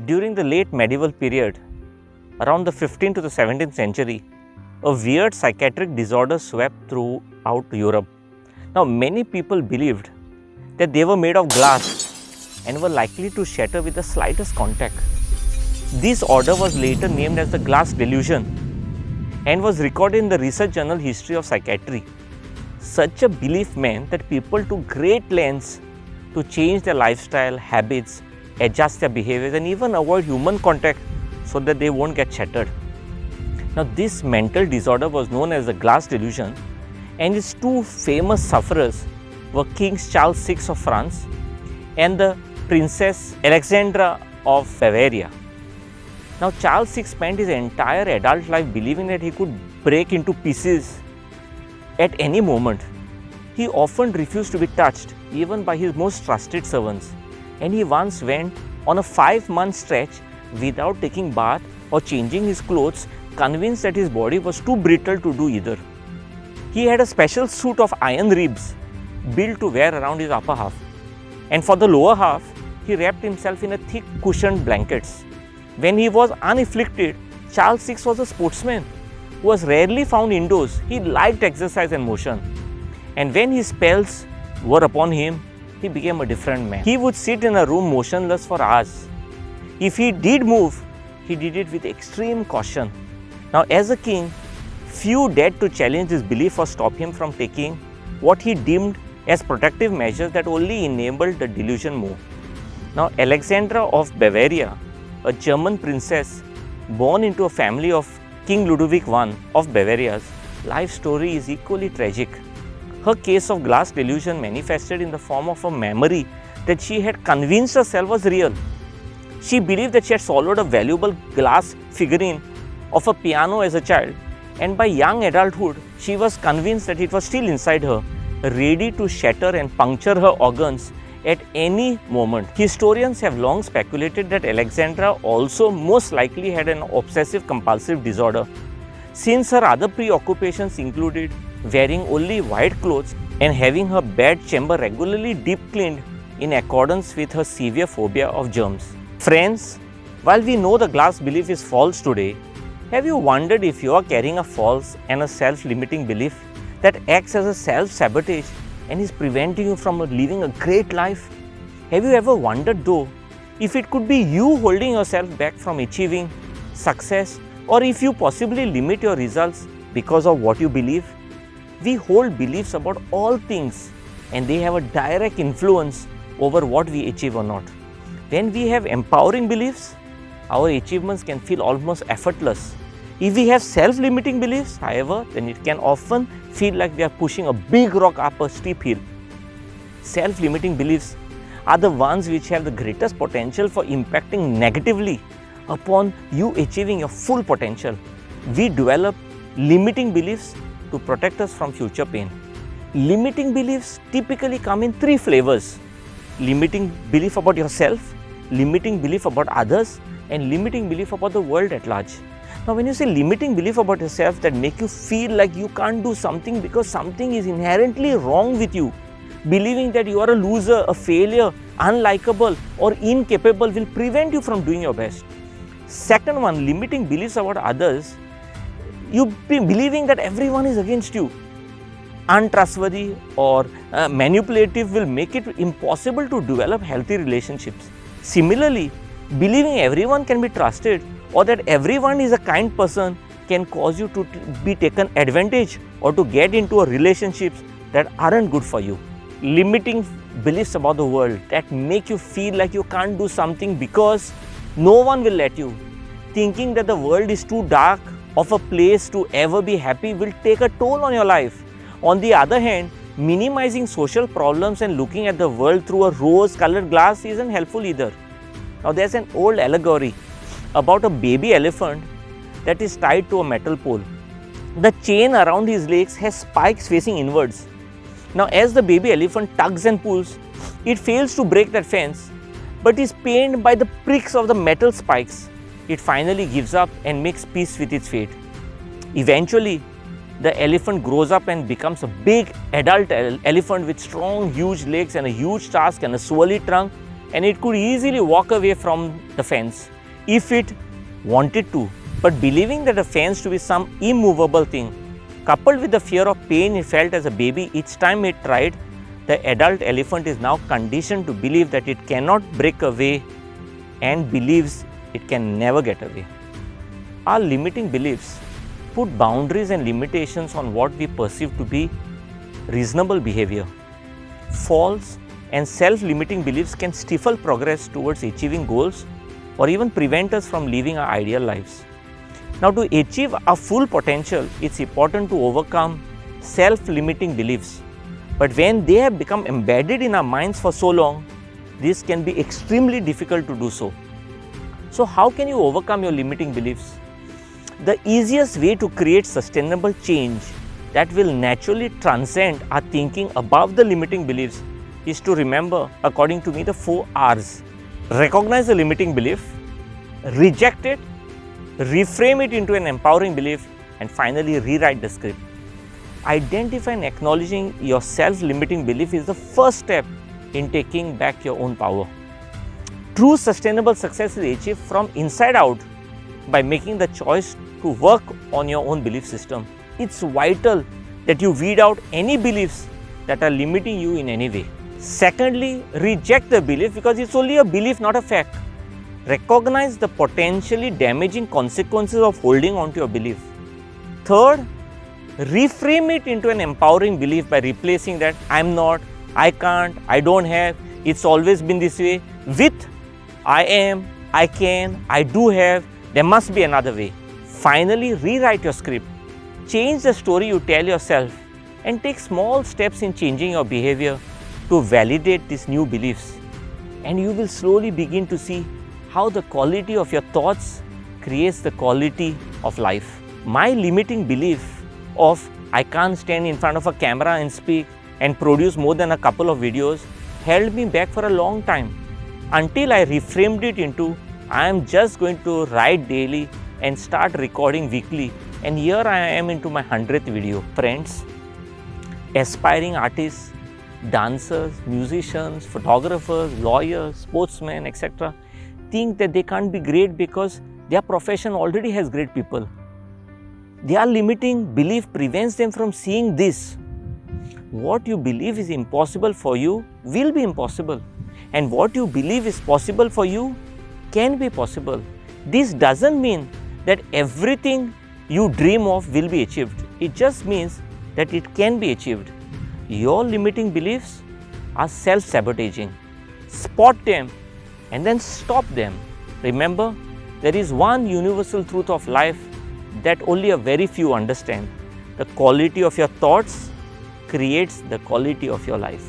During the late medieval period, around the 15th to the 17th century, a weird psychiatric disorder swept throughout Europe. Now, many people believed that they were made of glass and were likely to shatter with the slightest contact. This order was later named as the glass delusion and was recorded in the research journal History of Psychiatry. Such a belief meant that people took great lengths to change their lifestyle, habits, adjust their behaviors and even avoid human contact so that they won't get shattered. Now, this mental disorder was known as the glass delusion, and its two famous sufferers were Kings Charles VI of France and the Princess Alexandra of Bavaria. Now, Charles VI spent his entire adult life believing that he could break into pieces at any moment. He often refused to be touched, even by his most trusted servants, and he once went on a 5-month stretch without taking bath or changing his clothes, convinced that his body was too brittle to do either. He had a special suit of iron ribs built to wear around his upper half, and for the lower half, he wrapped himself in a thick cushioned blankets. When he was unafflicted, Charles VI was a sportsman who was rarely found indoors. He liked exercise and motion, and when his spells were upon him, he became a different man. He would sit in a room motionless for hours. If he did move, he did it with extreme caution. Now, as a king, few dared to challenge this belief or stop him from taking what he deemed as protective measures that only enabled the delusion more. Now, Alexandra of Bavaria, a German princess born into a family of King Ludwig I of Bavaria's life story is equally tragic. Her case of glass delusion manifested in the form of a memory that she had convinced herself was real. She believed that she had swallowed a valuable glass figurine of a piano as a child, and by young adulthood, she was convinced that it was still inside her, ready to shatter and puncture her organs at any moment. Historians have long speculated that Alexandra also most likely had an obsessive compulsive disorder, since her other preoccupations included wearing only white clothes and having her bed chamber regularly deep cleaned in accordance with her severe phobia of germs. Friends, while we know the glass belief is false today, have you wondered if you are carrying a false and a self-limiting belief that acts as a self-sabotage and is preventing you from living a great life? Have you ever wondered though, if it could be you holding yourself back from achieving success, or if you possibly limit your results because of what you believe? We hold beliefs about all things, and they have a direct influence over what we achieve or not. When we have empowering beliefs, our achievements can feel almost effortless. If we have self-limiting beliefs, however, then it can often feel like we are pushing a big rock up a steep hill. Self-limiting beliefs are the ones which have the greatest potential for impacting negatively upon you achieving your full potential. We develop limiting beliefs to protect us from future pain. Limiting beliefs typically come in 3 flavors: limiting belief about yourself, limiting belief about others, and limiting belief about the world at large. Now, when you say limiting belief about yourself that make you feel like you can't do something because something is inherently wrong with you, believing that you are a loser, a failure, unlikable or incapable will prevent you from doing your best. Second one, limiting beliefs about others, you believing that everyone is against you. Untrustworthy or manipulative will make it impossible to develop healthy relationships. Similarly, believing everyone can be trusted or that everyone is a kind person can cause you to be taken advantage or to get into a relationships that aren't good for you. Limiting beliefs about the world that make you feel like you can't do something because no one will let you. Thinking that the world is too dark of a place to ever be happy will take a toll on your life. On the other hand, minimizing social problems and looking at the world through a rose-colored glass isn't helpful either. Now, there's an old allegory about a baby elephant that is tied to a metal pole. The chain around his legs has spikes facing inwards. Now, as the baby elephant tugs and pulls, it fails to break that fence, but is pained by the pricks of the metal spikes. It finally gives up and makes peace with its fate. Eventually, the elephant grows up and becomes a big adult elephant with strong, huge legs and a huge tusk and a swirly trunk, and it could easily walk away from the fence. if it wanted to. But believing that a fence to be some immovable thing, coupled with the fear of pain it felt as a baby each time it tried, the adult elephant is now conditioned to believe that it cannot break away and believes it can never get away. Our limiting beliefs put boundaries and limitations on what we perceive to be reasonable behavior. False and self-limiting beliefs can stifle progress towards achieving goals or even prevent us from living our ideal lives. Now, to achieve our full potential, it's important to overcome self-limiting beliefs. But when they have become embedded in our minds for so long, this can be extremely difficult to do so. So, how can you overcome your limiting beliefs? The easiest way to create sustainable change that will naturally transcend our thinking above the limiting beliefs is to remember, according to me, the 4 R's. Recognize the limiting belief, reject it, reframe it into an empowering belief, and finally rewrite the script. Identifying and acknowledging your self-limiting belief is the first step in taking back your own power. True sustainable success is achieved from inside out by making the choice to work on your own belief system. It's vital that you weed out any beliefs that are limiting you in any way. Secondly, reject the belief because it's only a belief, not a fact. Recognize the potentially damaging consequences of holding on to your belief. Third, reframe it into an empowering belief by replacing that I'm not, I can't, I don't have, it's always been this way with I am, I can, I do have, there must be another way. Finally, rewrite your script. Change the story you tell yourself and take small steps in changing your behavior to validate these new beliefs. And you will slowly begin to see how the quality of your thoughts creates the quality of life. My limiting belief of I can't stand in front of a camera and speak and produce more than a couple of videos held me back for a long time until I reframed it into I am just going to write daily and start recording weekly, and here I am into my 100th video. Friends, aspiring artists, dancers, musicians, photographers, lawyers, sportsmen, etc. think that they can't be great because their profession already has great people. Their limiting belief prevents them from seeing this. What you believe is impossible for you will be impossible, and what you believe is possible for you can be possible. This doesn't mean that everything you dream of will be achieved. It just means that it can be achieved. Your limiting beliefs are self-sabotaging. Spot them and then stop them. Remember, there is one universal truth of life that only a very few understand. The quality of your thoughts creates the quality of your life.